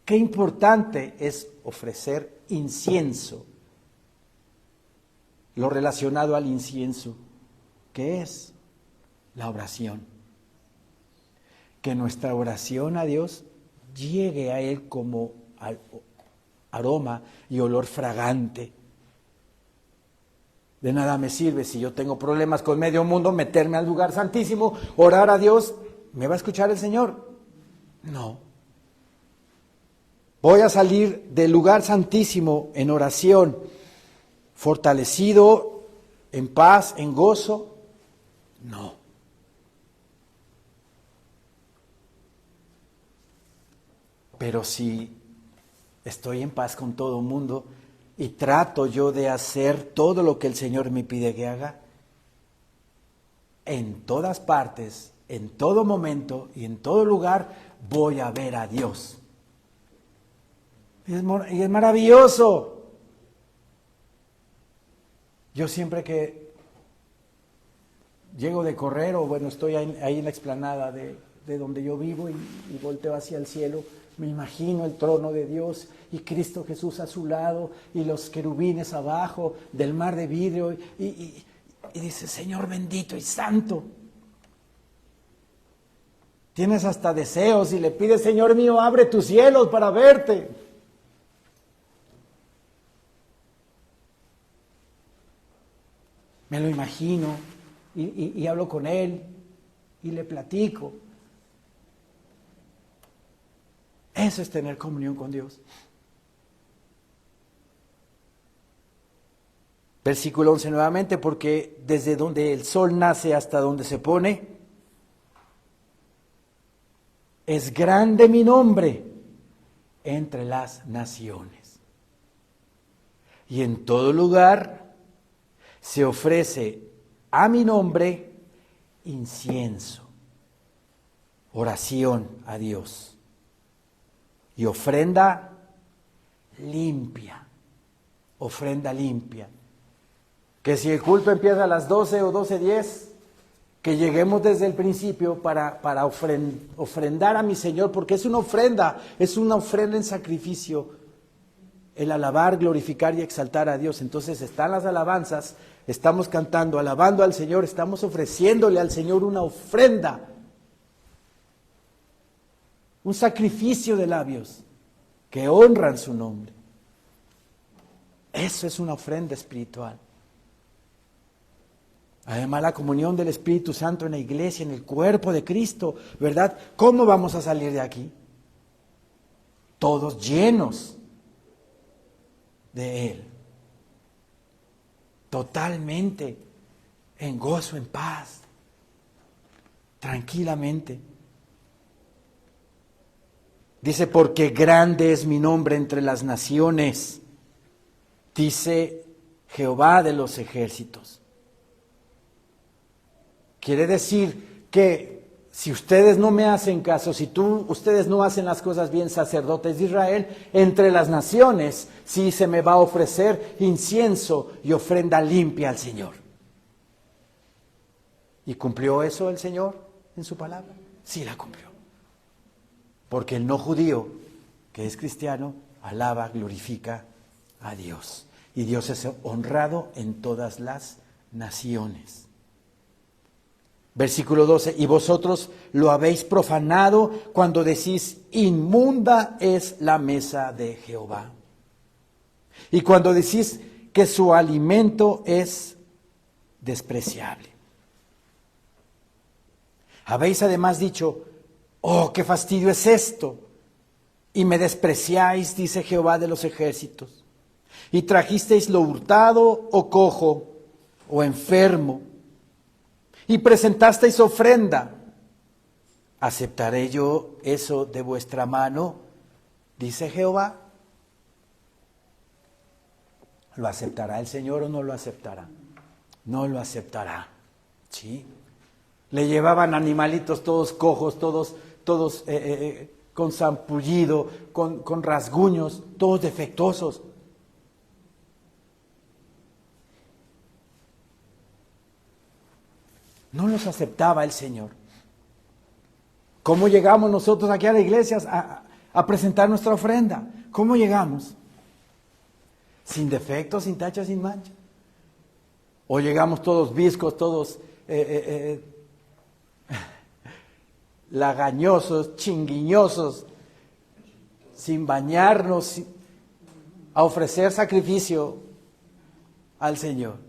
Qué importante es ofrecer incienso. Lo relacionado al incienso, ¿qué es? La oración. Que nuestra oración a Dios llegue a Él como aroma y olor fragante. De nada me sirve si yo tengo problemas con medio mundo, meterme al lugar santísimo, orar a Dios. ¿Me va a escuchar el Señor? No. Voy a salir del lugar santísimo en oración, fortalecido, en paz, en gozo. No. Pero si estoy en paz con todo el mundo y trato yo de hacer todo lo que el Señor me pide que haga, en todas partes, en todo momento y en todo lugar voy a ver a Dios. Y es maravilloso. Yo siempre que llego de correr o bueno, estoy ahí en la explanada de donde yo vivo y volteo hacia el cielo, me imagino el trono de Dios y Cristo Jesús a su lado y los querubines abajo del mar de vidrio y dice, Señor bendito y santo. Tienes hasta deseos y le pides, Señor mío, abre tus cielos para verte. Me lo imagino y hablo con Él y le platico. Eso es tener comunión con Dios. Versículo 11 nuevamente, porque desde donde el sol nace hasta donde se pone, es grande mi nombre entre las naciones. Y en todo lugar se ofrece a mi nombre incienso, oración a Dios. Y ofrenda limpia, Que si el culto empieza a las 12 o 12:10, que lleguemos desde el principio para ofrendar a mi Señor, porque es una ofrenda en sacrificio. el alabar, glorificar y exaltar a Dios. Entonces están las alabanzas, estamos cantando, alabando al Señor, estamos ofreciéndole al Señor una ofrenda, un sacrificio de labios que honran su nombre. Eso es una ofrenda espiritual. Además, la comunión del Espíritu Santo en la iglesia, en el cuerpo de Cristo, ¿verdad? ¿Cómo vamos a salir de aquí? Todos llenos de Él. Totalmente en gozo, en paz, tranquilamente. Dice, porque grande es mi nombre entre las naciones, dice Jehová de los ejércitos. Quiere decir que si ustedes no me hacen caso, si ustedes no hacen las cosas bien, sacerdotes de Israel, entre las naciones sí se me va a ofrecer incienso y ofrenda limpia al Señor. ¿Y cumplió eso el Señor en su palabra? Sí la cumplió. Porque el no judío, que es cristiano, alaba, glorifica a Dios. Y Dios es honrado en todas las naciones. Versículo 12, y vosotros lo habéis profanado cuando decís, inmunda es la mesa de Jehová. Y cuando decís que su alimento es despreciable. Habéis además dicho, oh, qué fastidio es esto, y me despreciáis, dice Jehová de los ejércitos, y trajisteis lo hurtado o cojo o enfermo, y presentasteis ofrenda. ¿Aceptaré yo eso de vuestra mano? Dice Jehová. ¿Lo aceptará el Señor o no lo aceptará? No lo aceptará. ¿Sí? Le llevaban animalitos todos cojos, todos con zampullido, con rasguños, todos defectuosos. No los aceptaba el Señor. ¿Cómo llegamos nosotros aquí a la iglesia a presentar nuestra ofrenda? ¿Cómo llegamos? Sin defectos, sin tacha, sin mancha. O llegamos todos viscos, todos lagañosos, chinguiñosos, sin bañarnos, a ofrecer sacrificio al Señor.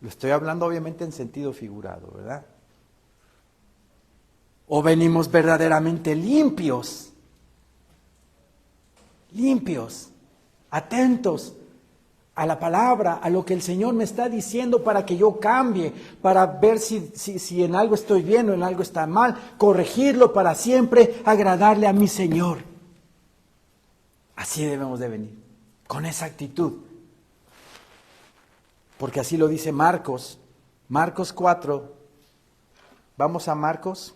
Lo estoy hablando obviamente en sentido figurado, ¿verdad? O venimos verdaderamente limpios, atentos a la palabra, a lo que el Señor me está diciendo para que yo cambie, para ver si en algo estoy bien o en algo está mal, corregirlo para siempre agradarle a mi Señor. Así debemos de venir, con esa actitud. Porque así lo dice Marcos 4. Vamos a Marcos.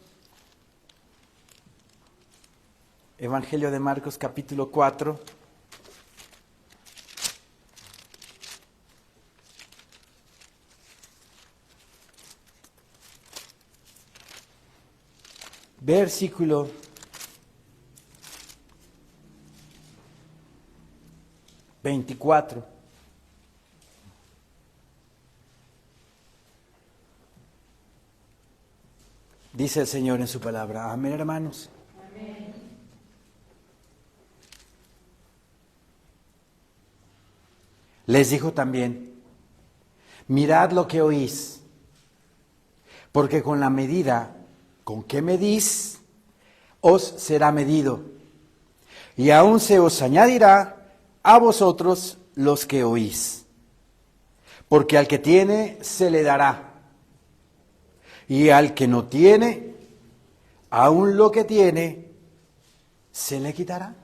Evangelio de Marcos, capítulo 4. Versículo 24. Dice el Señor en su palabra. Amén, hermanos. Amén. Les dijo también, mirad lo que oís, porque con la medida con que medís, os será medido, y aún se os añadirá a vosotros los que oís. Porque al que tiene, se le dará. Y al que no tiene, aún lo que tiene, se le quitará.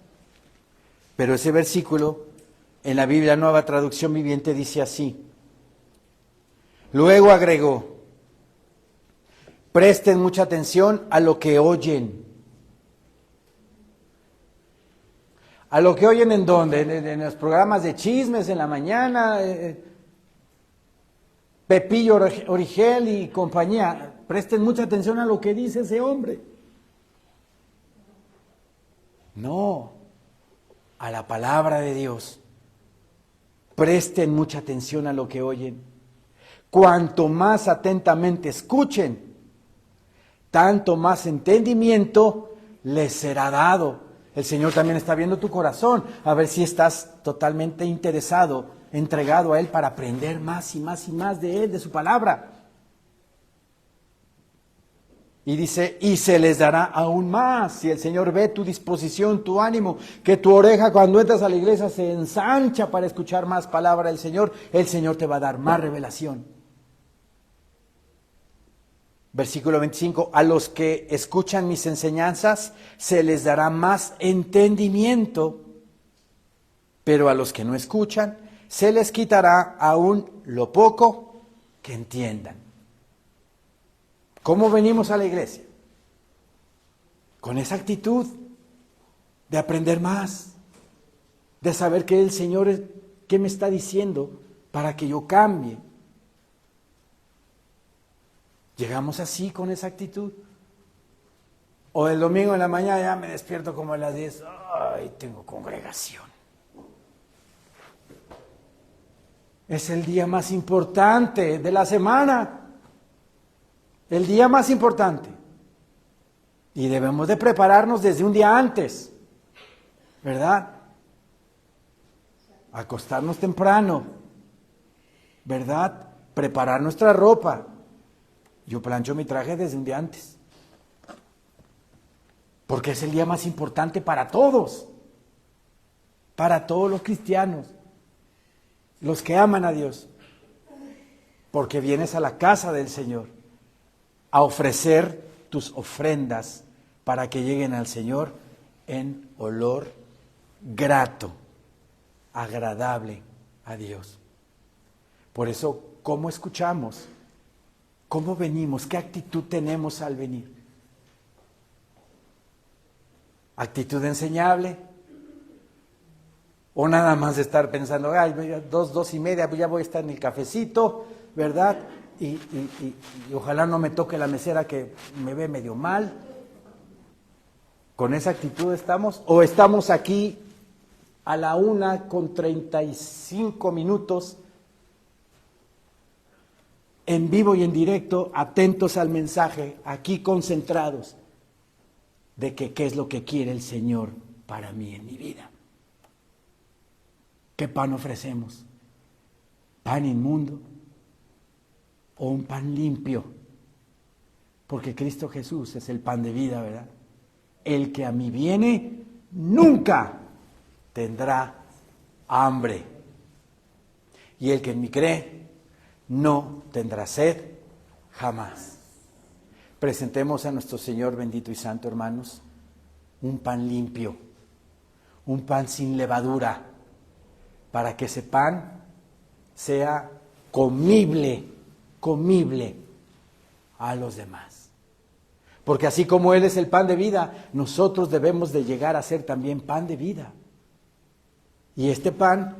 Pero ese versículo, en la Biblia Nueva Traducción Viviente, dice así. Luego agregó, presten mucha atención a lo que oyen. ¿A lo que oyen en dónde? En los programas de chismes en la mañana, Pepillo Origel y compañía. Presten mucha atención a lo que dice ese hombre. No, a la palabra de Dios. Presten mucha atención a lo que oyen. Cuanto más atentamente escuchen, tanto más entendimiento les será dado. El Señor también está viendo tu corazón, a ver si estás totalmente interesado, entregado a Él para aprender más y más y más de Él, de su palabra. Y dice, y se les dará aún más. Si el Señor ve tu disposición, tu ánimo, que tu oreja cuando entras a la iglesia se ensancha para escuchar más palabra del Señor, el Señor te va a dar más revelación. Versículo 25, a los que escuchan mis enseñanzas se les dará más entendimiento, pero a los que no escuchan se les quitará aún lo poco que entiendan. ¿Cómo venimos a la iglesia? Con esa actitud de aprender más, de saber que el Señor, ¿qué me está diciendo para que yo cambie? ¿Llegamos así con esa actitud? O el domingo en la mañana ya me despierto como a las 10, ¡ay, tengo congregación! Es el día más importante de la semana. El día más importante. Y debemos de prepararnos desde un día antes, ¿verdad? Acostarnos temprano, ¿verdad? Preparar nuestra ropa. Yo plancho mi traje desde un día antes. Porque es el día más importante para todos los cristianos, los que aman a Dios. Porque vienes a la casa del Señor a ofrecer tus ofrendas para que lleguen al Señor en olor grato, agradable a Dios. Por eso, ¿cómo escuchamos? ¿Cómo venimos? ¿Qué actitud tenemos al venir? ¿Actitud enseñable? ¿O nada más de estar pensando, ay, 2:30, pues ya voy a estar en el cafecito, ¿verdad? Y ojalá no me toque la mesera que me ve medio mal. ¿Con esa actitud estamos? ¿O estamos aquí a la 1:35 en vivo y en directo, atentos al mensaje, aquí concentrados de que qué es lo que quiere el Señor para mí en mi vida? ¿Qué pan ofrecemos? ¿Pan inmundo o un pan limpio? Porque Cristo Jesús es el pan de vida, ¿verdad? El que a mí viene nunca tendrá hambre. Y el que en mí cree no tendrá sed jamás. Presentemos a nuestro Señor bendito y santo, hermanos, un pan limpio, un pan sin levadura, para que ese pan sea comible a los demás. Porque así como Él es el pan de vida, nosotros debemos de llegar a ser también pan de vida. Y este pan,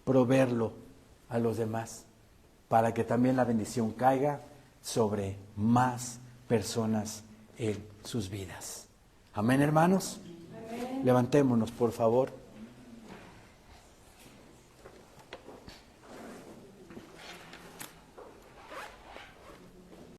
proveerlo a los demás, para que también la bendición caiga sobre más personas en sus vidas. Amén, hermanos. Amén. Levantémonos, por favor.